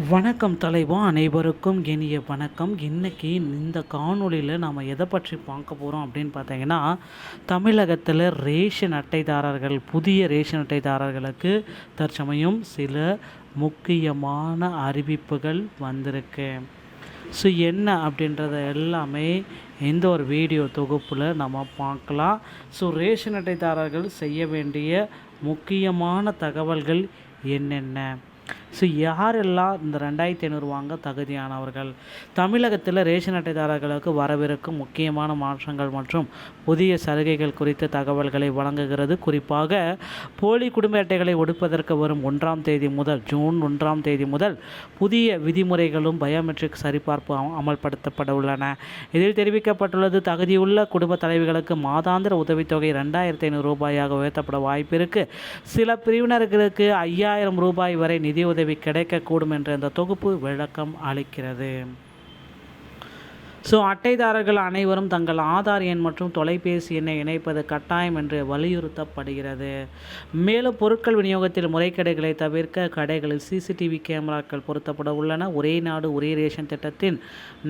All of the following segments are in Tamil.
வணக்கம் தலைவா, அனைவருக்கும் இனிய வணக்கம். இன்றைக்கி இந்த காணொளியில் நாம் எதை பற்றி பார்க்க போகிறோம் அப்படின்னு பார்த்தீங்கன்னா, தமிழகத்தில் ரேஷன் அட்டைதாரர்கள், புதிய ரேஷன் அட்டைதாரர்களுக்கு தற்சமயம் சில முக்கியமான அறிவிப்புகள் வந்திருக்கு. ஸோ என்ன அப்படின்றத எல்லாமே இந்த ஒரு வீடியோ தொகுப்பில் நம்ம பார்க்கலாம். ஸோ ரேஷன் அட்டைதாரர்கள் செய்ய வேண்டிய முக்கியமான தகவல்கள் என்னென்ன, ஸோ யாரெல்லாம் இந்த 2500 வாங்க தகுதியானவர்கள், தமிழகத்தில் ரேஷன் அட்டைதாரர்களுக்கு வரவிருக்கும் முக்கியமான மாற்றங்கள் மற்றும் புதிய சலுகைகள் குறித்த தகவல்களை வழங்குகிறது. குறிப்பாக போலி குடும்ப அட்டைகளை ஒடுப்பதற்கு வரும் ஜூன் 1ஆம் தேதி முதல் புதிய விதிமுறைகளும் பயோமெட்ரிக் சரிபார்ப்பு அமல்படுத்தப்பட உள்ளன. இதில் தெரிவிக்கப்பட்டுள்ளது, தகுதியுள்ள குடும்ப தலைவிகளுக்கு மாதாந்திர உதவித்தொகை 2500 ரூபாயாக உயர்த்தப்பட வாய்ப்பு இருக்கு. சில பிரிவினர்களுக்கு 5000 ரூபாய் வரை நிதியுதவி கிடைக்கக்கூடும் என்ற இந்த தொகுப்பு விளக்கம் அளிக்கிறது. ஸோ அட்டைதாரர்கள் அனைவரும் தங்கள் ஆதார் எண் மற்றும் தொலைபேசி எண்ணை இணைப்பது கட்டாயம் என்று வலியுறுத்தப்படுகிறது. மேலும் பொருட்கள் விநியோகத்தில் முறைகேடுகளை தவிர்க்க கடைகளில் சிசிடிவி கேமராக்கள் பொருத்தப்பட உள்ளன. ஒரே நாடு ஒரே ரேஷன் திட்டத்தின்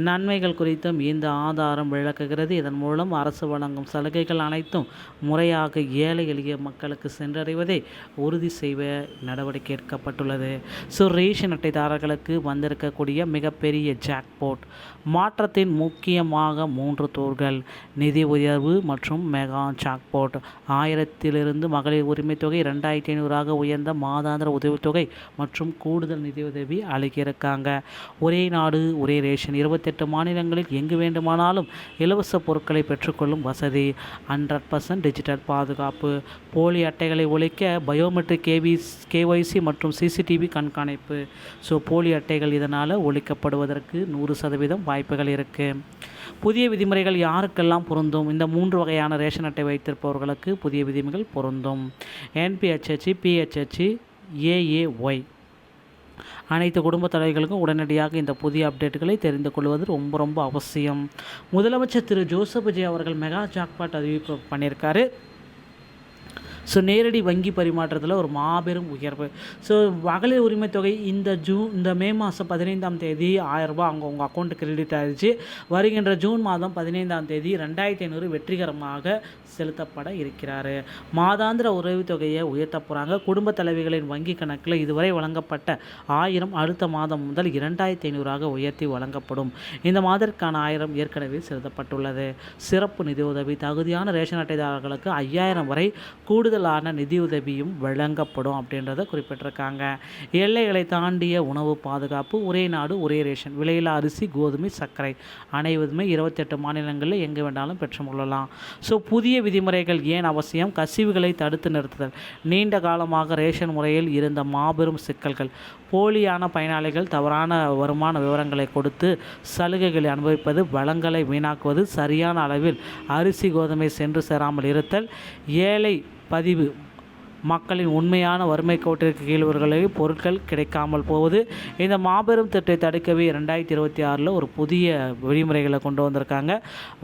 நன்மைகள் குறித்தும் இந்த ஆதாரம் விளக்குகிறது. இதன் மூலம் அரசு வழங்கும் சலுகைகள் அனைத்தும் முறையாக ஏழை எளிய மக்களுக்கு சென்றடைவதை உறுதி செய்ய நடவடிக்கை எடுக்கப்பட்டுள்ளது. ஸோ ரேஷன் அட்டைதாரர்களுக்கு வந்திருக்கக்கூடிய மிகப்பெரிய ஜாக்பாட் மாற்றத்தின் முக்கியமாக 3 தூர்கள்: நிதி உயர்வு மற்றும் மெகா ஜாக்பாட். 1000 மகளிர் உரிமை தொகை 2500 உயர்ந்த மாதாந்திர உதவித்தொகை மற்றும் கூடுதல் நிதியுதவி அளிக்கிருக்காங்க. ஒரே நாடு ஒரே ரேஷன். 28 மாநிலங்களில் எங்கு வேண்டுமானாலும் இலவச பொருட்களை பெற்றுக்கொள்ளும் வசதி. 100% டிஜிட்டல் பாதுகாப்பு. போலி அட்டைகளை ஒழிக்க பயோமெட்ரிக் கேஒய்சி மற்றும் சிசிடிவி கண்காணிப்பு. ஸோ போலி அட்டைகள் இதனால் ஒழிக்கப்படுவதற்கு 100% வாய்ப்புகள் இருக்குது. புதிய விதிமுறைகள் யாருக்கெல்லாம் பொருந்தும்? இந்த 3 வகையான ரேஷன் அட்டை வைத்திருப்பவர்களுக்கு புதிய விதிமுறைகள் பொருந்தும். என்பிஹெச்ஹெச், பிஹெச்ஹெச், ஏஏஒய் அனைத்து குடும்ப தலைவர்களுக்கும் உடனடியாக இந்த புதிய அப்டேட்டுகளை தெரிந்து கொள்வது ரொம்ப அவசியம். முதலமைச்சர் திரு ஜோசப் விஜய் அவர்கள் மெகா ஜாக்பாட் அறிவிப்பு பண்ணியிருக்காரு. ஸோ நேரடி வங்கி பரிமாற்றத்தில் ஒரு மாபெரும் உயர்வு. ஸோ மகளிர் உரிமை தொகை இந்த மே மாதம் 15ஆம் தேதி 1000 ரூபாய் உங்கள் அக்கௌண்ட்டுக்கு கிரெடிட் ஆகிடுச்சு. வருகின்ற ஜூன் மாதம் 15ஆம் தேதி 2500 வெற்றிகரமாக செலுத்தப்பட இருக்கிறாரு. மாதாந்திர உதவித்தொகையை உயர்த்த போகிறாங்க. குடும்ப தலைவிகளின் வங்கி கணக்கில் இதுவரை வழங்கப்பட்ட 1000 அடுத்த மாதம் முதல் 2500 உயர்த்தி வழங்கப்படும். இந்த மாதத்திற்கான 1000 ஏற்கனவே செலுத்தப்பட்டுள்ளது. சிறப்பு நிதியுதவி. தகுதியான ரேஷன் அட்டைதாரர்களுக்கு 5000 வரை கூடுதலான நிதியுதவியும் வழங்கப்படும் அப்படின்றத குறிப்பிட்டிருக்காங்க. எல்லைகளை தாண்டிய உணவு பாதுகாப்பு. ஒரே நாடு ஒரே ரேஷன். விலையில்லா அரிசி, கோதுமை, சர்க்கரை அனைவருமே 28 மாநிலங்களில் எங்கு வேண்டாலும் பெற்றுக்கொள்ளலாம். ஸோ புதிய விதிமுறைகள் ஏன் அவசியம்? கசிவுகளை தடுத்து நிறுத்துதல். நீண்ட காலமாக ரேஷன் முறையில் இருந்த மாபெரும் சிக்கல்கள். போலியான பயனாளிகள் தவறான வருமான விவரங்களை கொடுத்து சலுகைகளை அனுபவிப்பது, வளங்களை வீணாக்குவது, சரியான அளவில் அரிசி கோதுமை சென்று சேராமல் இருத்தல், ஏழை பதிவு மக்களின் உண்மையான வறுமை கோட்டிற்கு கீழ்வர்களுக்கு பொருட்கள் கிடைக்காமல் போவது. இந்த மாபெரும் திட்டத்தை தடுக்கவே 2026 ஒரு புதிய விதிமுறைகளை கொண்டு வந்திருக்காங்க.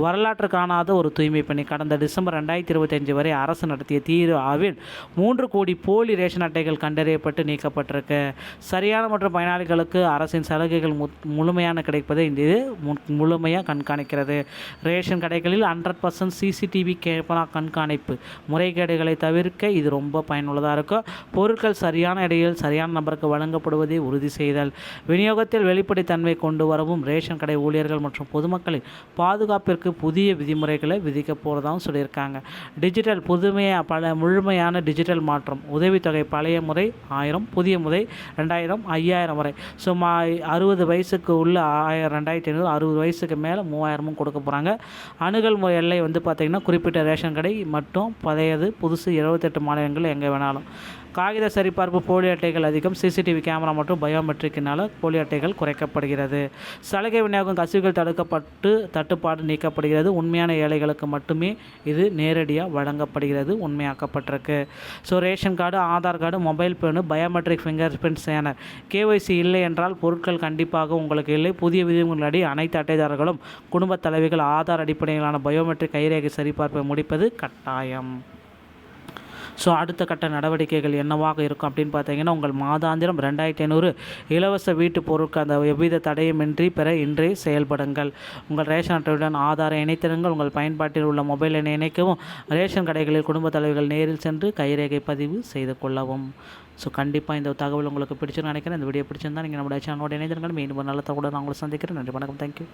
வரலாற்று காணாத ஒரு தூய்மை பணி. கடந்த டிசம்பர் 2025 வரை அரசு நடத்திய தீர்வில் 3 கோடி போலி ரேஷன் அட்டைகள் கண்டறியப்பட்டு நீக்கப்பட்டிருக்கு. சரியான மற்றும் பயனாளிகளுக்கு அரசின் சலுகைகள் முழுமையான கிடைப்பதை இது முழுமையாக கண்காணிக்கிறது. ரேஷன் கடைகளில் 100% சிசிடிவி கேமரா கண்காணிப்பு. முறைகேடுகளை தவிர்க்க இது ரொம்ப பயனுள்ளதாக இருக்கும். பொருட்கள் சரியான இடையில் சரியான நபருக்கு வழங்கப்படுவதை உறுதி செய்தல். விநியோகத்தில் வெளிப்படைத்தன்மை கொண்டு வரவும் ரேஷன் கடை ஊழியர்கள் மற்றும் பொதுமக்களின் பாதுகாப்பிற்கு புதிய விதிமுறைகளை விதிக்க போகிறதாகவும் சொல்லியிருக்காங்க. டிஜிட்டல் முழுமையான டிஜிட்டல் மாற்றம். உதவித்தொகை பழைய முறை 1000, புதிய முறை 2000, 5000 வரை. ஸோ 60 வயசுக்கு உள்ள 2500, 60 வயசுக்கு மேலே 3000 கொடுக்க போகிறாங்க. அணுகல் முறை எல்லை பார்த்திங்கன்னா குறிப்பிட்ட ரேஷன் கடை மட்டும். பழையது புதுசு 78 மாநிலங்கள் எங்கே வேணாலும். காகித சரிபார்ப்பு. போலி அட்டைகள் அதிகம். சிசிடிவி கேமரா மற்றும் பயோமெட்ரிக்கினால் போலி அட்டைகள் குறைக்கப்படுகிறது. சலுகை விநியோகம். கசிவுகள் தடுக்கப்பட்டு தட்டுப்பாடு நீக்கப்படுகிறது. உண்மையான ஏழைகளுக்கு மட்டுமே இது நேரடியாக வழங்கப்படுகிறது. உண்மையாக்கப்பட்டிருக்கு. So ration card, Aadhaar card, mobile phone, biometric fingerprint scanner. KYC இல்லை என்றால் பொருட்கள் கண்டிப்பாக உங்களுக்கு இல்லை. புதிய விதிமுறைகளடி அனைத்து அட்டைதாரர்களும் குடும்ப தலைவிகள் ஆதார் அடிப்படையிலான பயோமெட்ரிக் கைரேகை சரிபார்ப்பை முடிப்பது கட்டாயம். ஸோ அடுத்த கட்ட நடவடிக்கைகள் என்னவாக இருக்கும் அப்படின்னு பார்த்தீங்கன்னா, உங்கள் மாதாந்திரம் 2500 இலவச வீட்டு பொருட்கள் அந்த எவ்வித தடையுமின்றி பெற இன்றே செயல்படுங்கள். உங்கள் ரேஷன் அட்டையுடன் ஆதாரை இணைத்திருங்கள். உங்கள் பயன்பாட்டில் உள்ள மொபைல் எண்ணை இணைக்கவும். ரேஷன் கடைகளில் குடும்ப தலைவர்கள் நேரில் சென்று கைரேகை பதிவு செய்து கொள்ளவும். ஸோ கண்டிப்பாக இந்த தகவல் உங்களுக்கு பிடிச்சுன்னு நினைக்கிறேன். இந்த வீடியோ பிடிச்சிருந்தா நீங்கள் நம்மளுடைய சேனலோட இணைந்திருங்கள். மீண்டும் ஒரு நல்ல தகவலோடு நான் உங்களை சந்திக்கிறேன். நன்றி, வணக்கம், தேங்க்யூ.